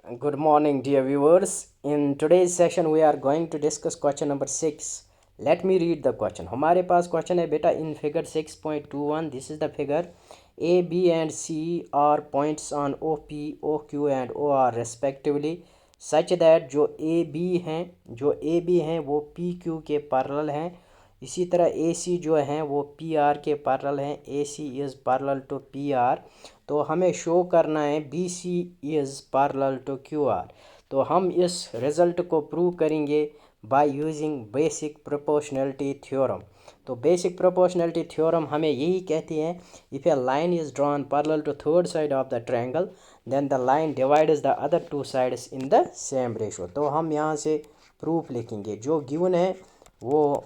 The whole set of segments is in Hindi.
Good morning, dear viewers. In today's session, we are going to discuss question number 6. Let me read the question. हमारे पास question है बेटा in figure 6.21. This is the figure. A, B and C are points on OP, OQ and OR respectively, such that जो AB हैं वो PQ के पैरेलल हैं. इसी तरह AC जो हैं वो PR के पैरेलल हैं. AC is parallel to PR. तो हमें शो करना है BC is parallel to QR. तो हम इस रिज़ल्ट को प्रूव करेंगे by using basic proportionality theorem. तो बेसिक प्रोपोर्शनलिटी थ्योरम हमें यही कहती है, if a line is drawn parallel to third side of the triangle then the line divides the other two sides in the same ratio. तो हम यहाँ से प्रूफ लिखेंगे. जो गिवन है वो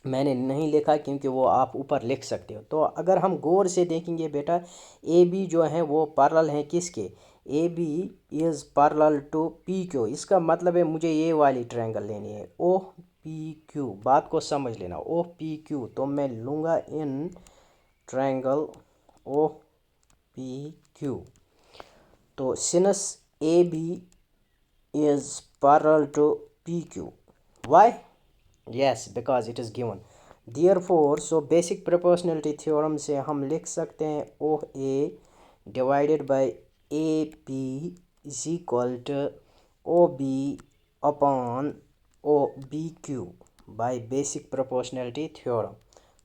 मैंने नहीं लिखा क्योंकि वो आप ऊपर लिख सकते हो. तो अगर हम गौर से देखेंगे बेटा, ए बी जो है वो पैरेलल हैं किसके? A B is parallel to P Q. इसका मतलब है मुझे ये वाली ट्रायंगल लेनी है ओ पी क्यू. बात को समझ लेना, ओ पी क्यू. तो मैं लूँगा in triangle O P Q. तो since A B is parallel to P Q, why? Yes, because it is given. Therefore, so basic proportionality theorem से हम लिख सकते हैं OA divided by AP is equal to OB upon OBQ by basic proportionality theorem.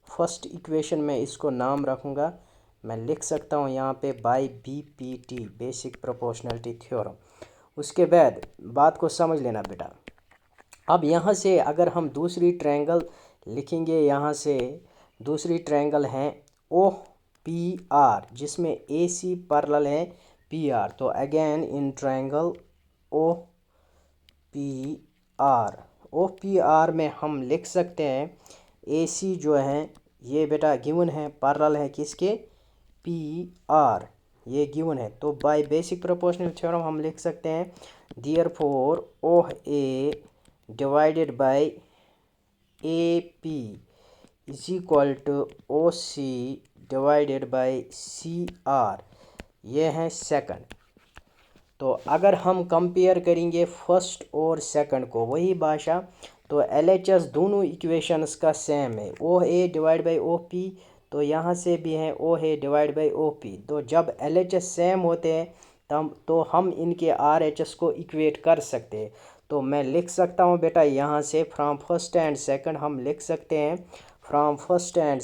First equation में इसको नाम रखूँगा, मैं लिख सकता हूँ यहाँ पे by BPT basic proportionality theorem. उसके बाद बात को समझ लेना बेटा. अब यहाँ से अगर हम दूसरी ट्रायंगल लिखेंगे, यहाँ से दूसरी ट्रायंगल हैं ओ पी आर जिसमें ए सी पैरेलल है पी आर. तो again in triangle O P R में हम लिख सकते हैं ए सी जो है ये बेटा गिवन है पैरेलल है किसके? P R. ये गिवन है. तो बाय बेसिक प्रोपोर्शनल थ्योरम हम लिख सकते हैं therefore O A divided by AP is equal to OC divided by CR. ये है सेकंड. तो अगर हम कंपेयर करेंगे फर्स्ट और सेकंड को वही भाषा, तो LHS दोनों इक्वेशंस का सेम है. OA डिवाइड बाई OP, तो यहाँ से भी है OA डिवाइड बाई OP. तो जब LHS सेम होते हैं तब तो हम इनके RHS को इक्वेट कर सकते हैं. तो मैं लिख सकता हूँ बेटा यहाँ से फ्रॉम फर्स्ट एंड सेकंड हम लिख सकते हैं फ्रॉम फर्स्ट एंड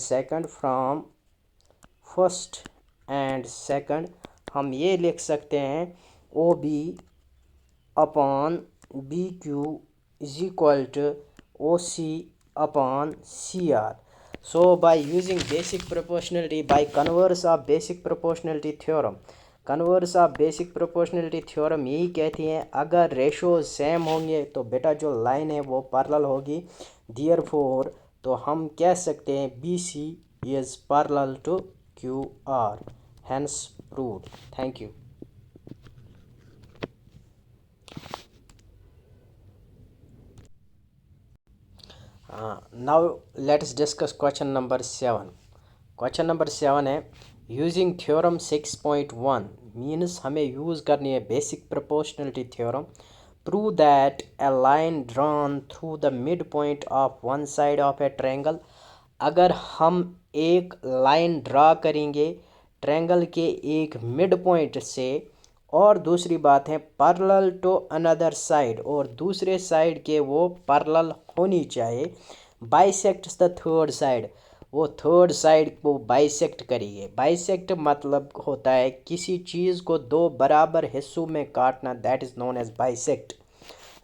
सेकंड हम ये लिख सकते हैं O B upon B Q is equal to O C upon C R. So by using basic proportionality by converse of basic proportionality theorem, converse of basic proportionality theorem यही कहती हैं अगर रेशो सेम होंगे तो बेटा जो लाइन है वो पैरेलल होगी. देयरफॉर तो हम कह सकते हैं B C is parallel to Q R. Hence proved. Thank you. Now let's discuss question number 7. Question number 7 है यूजिंग थ्योरम 6.1 मीन्स हमें यूज़ करनी है basic proportionality theorem. Prove that a line drawn through the mid point of one side of a triangle. अगर हम एक लाइन ड्रा करेंगे ट्रायंगल के एक मिड पॉइंट से, और दूसरी बात है पैरेलल टू अनदर साइड, और दूसरे साइड के वो पैरेलल होनी चाहिए. बाइसेक्ट्स द थर्ड साइड, वो थर्ड साइड को बाइसेक्ट करिए. बाइसेक्ट मतलब होता है किसी चीज़ को दो बराबर हिस्सों में काटना, that is known as bisect.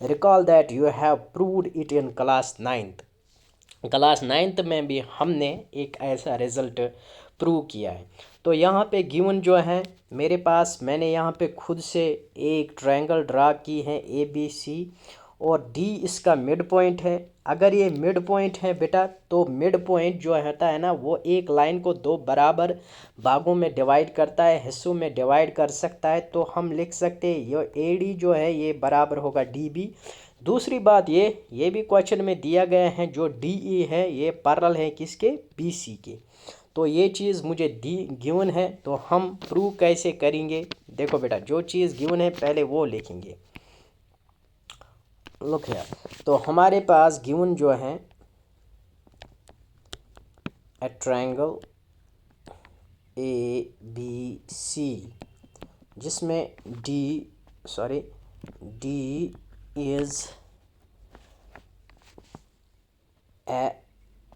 Recall that you have proved it in class 9th. Class 9th में भी हमने एक ऐसा रिज़ल्ट प्रूव किया है. तो यहाँ पे गिवन जो है मेरे पास, मैंने यहाँ पे खुद से एक ट्रायंगल ड्रा की है ए बी सी, और डी इसका मिड पॉइंट है. अगर ये मिड पॉइंट है बेटा तो मिड पॉइंट जो होता है ना वो एक लाइन को दो बराबर भागों में डिवाइड करता है, हिस्सों में डिवाइड कर सकता है. तो हम लिख सकते हैं ये ए डी जो है ये बराबर होगा डी बी. दूसरी बात ये भी क्वेश्चन में दिया गया है जो डी ई है ये पैरेलल है किसके? बी सी के. तो ये चीज़ मुझे दी गिवन है, तो हम प्रूव कैसे करेंगे? देखो बेटा, जो चीज़ गिवन है पहले वो लिखेंगे। लुक है, तो हमारे पास गिवन जो है ए ट्रायंगल ABC, जिसमें D is a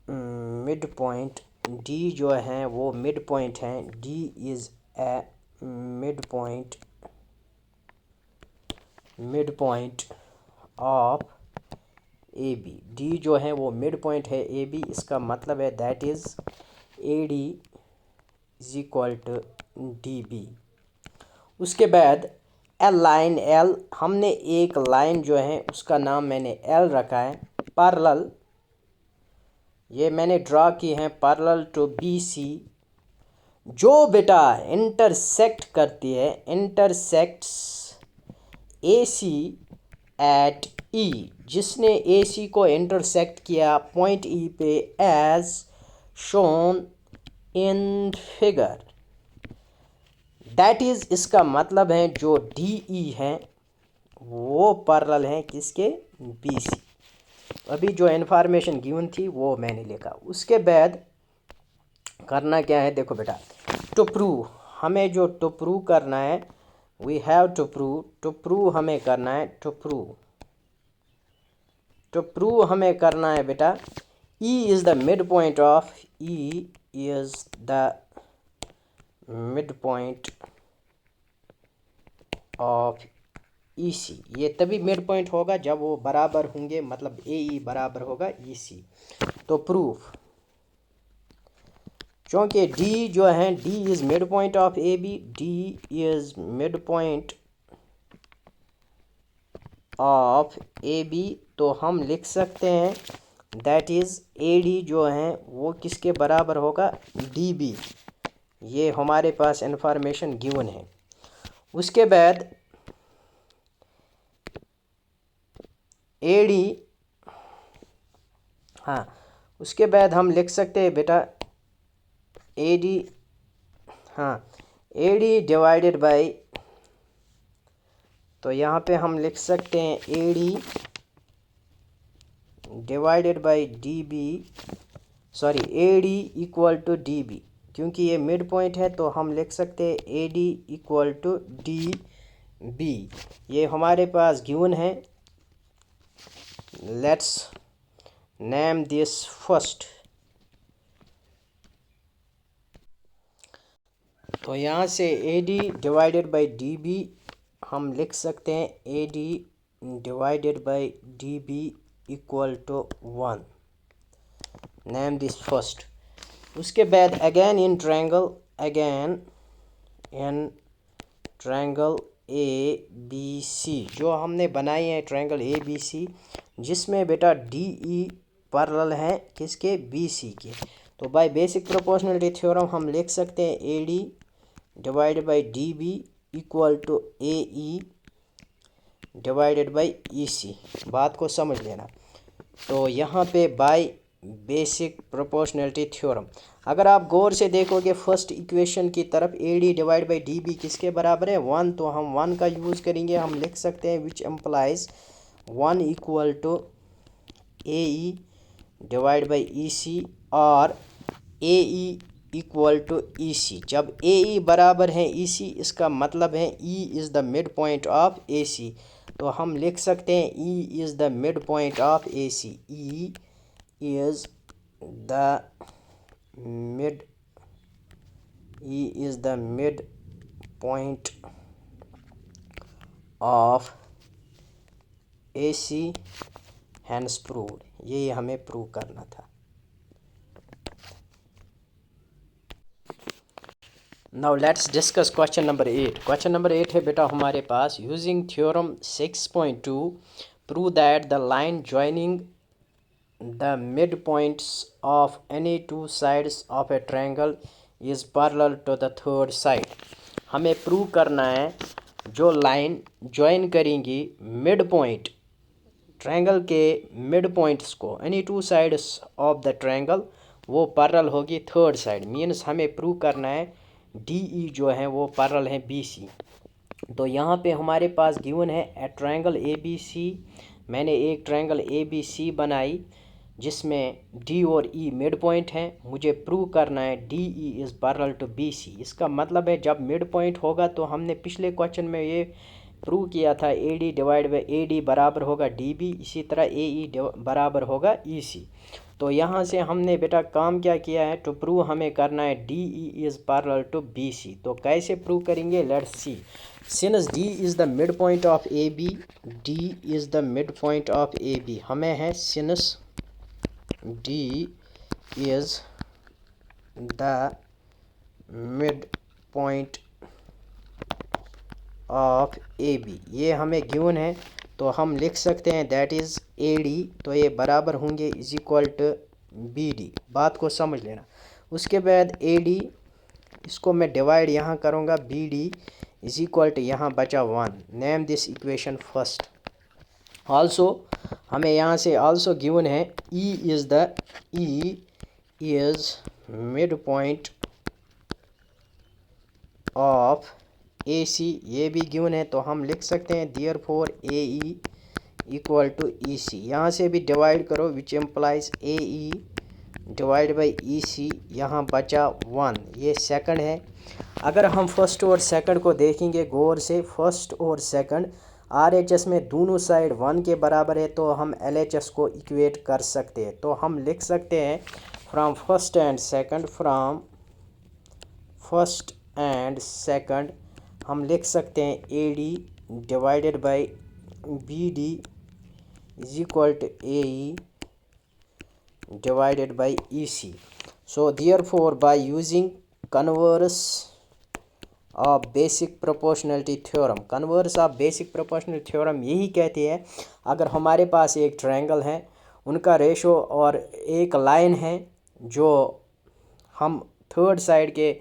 mid point, D जो है वो मिड पॉइंट है, D is a mid point of AB। D जो है वो मिड पॉइंट है AB, इसका मतलब है that is AD is equal to DB। उसके बाद लाइन L, हमने एक लाइन जो है उसका नाम मैंने L रखा है, पैरेलल, ये मैंने ड्रा की है पैरेलल टू BC, जो बेटा इंटरसेक्ट करती है, इंटरसेक्ट्स AC एट E, जिसने AC को इंटरसेक्ट किया पॉइंट E पे as shown in figure. That is, इसका मतलब है जो DE हैं वो पैरेलल हैं किसके? BC। अभी जो इन्फॉर्मेशन गिवन थी वो मैंने लिखा। उसके बाद करना क्या है, देखो बेटा, टू प्रूव, हमें जो टू प्रूव करना है, वी हैव टू प्रूव हमें करना है, टू प्रूव हमें करना है बेटा, E is the mid point of mid point of EC। ये तभी मिड पॉइंट होगा जब वो बराबर होंगे, मतलब AE बराबर होगा EC। तो प्रूफ, क्योंकि D जो है, D is mid point of AB, D is mid point of AB, तो हम लिख सकते हैं दैट इज़ AD जो है वो किसके बराबर होगा? DB। ये हमारे पास इंफॉर्मेशन गिवन है। उसके बाद AD, हाँ, उसके बाद हम लिख सकते हैं बेटा AD, हाँ, AD डिवाइडेड बाई, तो यहाँ पे हम लिख सकते हैं AD divided by DB, sorry AD equal to DB, क्योंकि ये मिड पॉइंट है तो हम लिख सकते हैं AD इक्वल टू DB। ये हमारे पास गिवन है। Let's name this first. तो यहाँ से AD डिवाइडेड बाई DB हम लिख सकते हैं AD divided by DB equal to 1। Name this first. उसके बाद अगेन इन ट्रायंगल ABC, जो हमने बनाई है ट्रायंगल ABC, जिसमें बेटा DE पैरेलल है किसके? BC के। तो बाय बेसिक प्रोपोर्शनलिटी थ्योरम हम लिख सकते हैं AD divided by DB equal to AE divided by EC। बात को समझ लेना। तो यहाँ पे बाय बेसिक प्रोपोर्शनलिटी थ्योरम, अगर आप गौर से देखोगे फर्स्ट इक्वेशन की तरफ, AD डिवाइड बाई DB किसके बराबर है? 1, तो हम 1 का यूज़ करेंगे, हम लिख सकते हैं which implies 1 equal to AE divide by EC और AE इक्वल टू EC। जब AE बराबर है EC, इसका मतलब है E is the mid point of AC, तो हम लिख सकते हैं E is the mid point of AC। E is the mid point of AC, hence proved. ये हमें प्रूव करना था। Now let's discuss question number 8। Question number 8 है बेटा हमारे पास, using theorem 6.2 prove that the line joining the mid points of any two sides of a triangle is parallel to the third side. हमें प्रूव करना है जो लाइन ज्वाइन करेंगी मिड पॉइंट, ट्रायंगल के मिड पॉइंट्स को, any two sides of the triangle, वो पैरेलल होगी थर्ड साइड। मीन्स हमें प्रूव करना है DE जो है वो पैरेलल है BC। तो यहाँ पे हमारे पास गिवन है ए ट्रायंगल ABC। मैंने एक ट्रायंगल ABC बनाई जिसमें D और E मिड पॉइंट हैं। मुझे प्रूव करना है DE is parallel to BC। इसका मतलब है जब मिड पॉइंट होगा तो हमने पिछले क्वेश्चन में ये प्रूव किया था AD डिवाइड बाई AD बराबर होगा DB, इसी तरह AE बराबर होगा EC। तो यहाँ से हमने बेटा काम क्या किया है, टू प्रूव हमें करना है DE is parallel to BC। तो कैसे प्रूव करेंगे, let's see. Since D is the mid point of AB, D is the mid point of AB, हमें है since D is the mid point of AB, ये हमें गिवन है। तो हम लिख सकते हैं दैट इज़ AD, तो ये बराबर होंगे इज इक्वल टू BD। बात को समझ लेना। उसके बाद AD, इसको मैं डिवाइड यहाँ करूँगा, BD इज इक्वल टू यहाँ बचा 1। Name this equation first. Also हमें यहाँ से आल्सो गिवन है E is mid point of AC, ये भी गिवन है। तो हम लिख सकते हैं therefore AE equal to EC। यहाँ से भी डिवाइड करो which implies AE divide by EC, यहाँ बचा 1, ये सेकंड है। अगर हम फर्स्ट और सेकंड को देखेंगे गौर से, फर्स्ट और सेकंड RHS में दोनों साइड 1 के बराबर है, तो हम LHS को इक्वेट कर सकते हैं। तो हम लिख सकते हैं from first and second, from first and second हम लिख सकते हैं AD divided by BD is equal to AE divided by EC. So therefore by using converse of basic proportionality theorem, converse of basic proportionality theorem यही कहते हैं अगर हमारे पास एक ट्रायंगल है, उनका रेशो और एक लाइन है जो हम थर्ड साइड के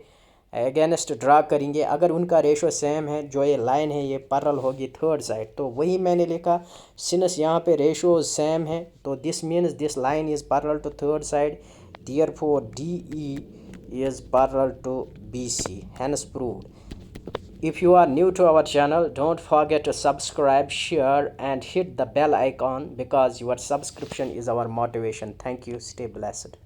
अगेंस्ट ड्रा करेंगे, अगर उनका रेशो सेम है, जो ये लाइन है ये पैरेलल होगी थर्ड साइड। तो वही मैंने लिखा, सिंस यहाँ पे रेशो सेम है तो this means this line is parallel to third side, therefore DE is parallel to BC, hence proved. If you are new to our channel, don't forget to subscribe, share and hit the bell icon because your subscription is our motivation. Thank you. Stay blessed.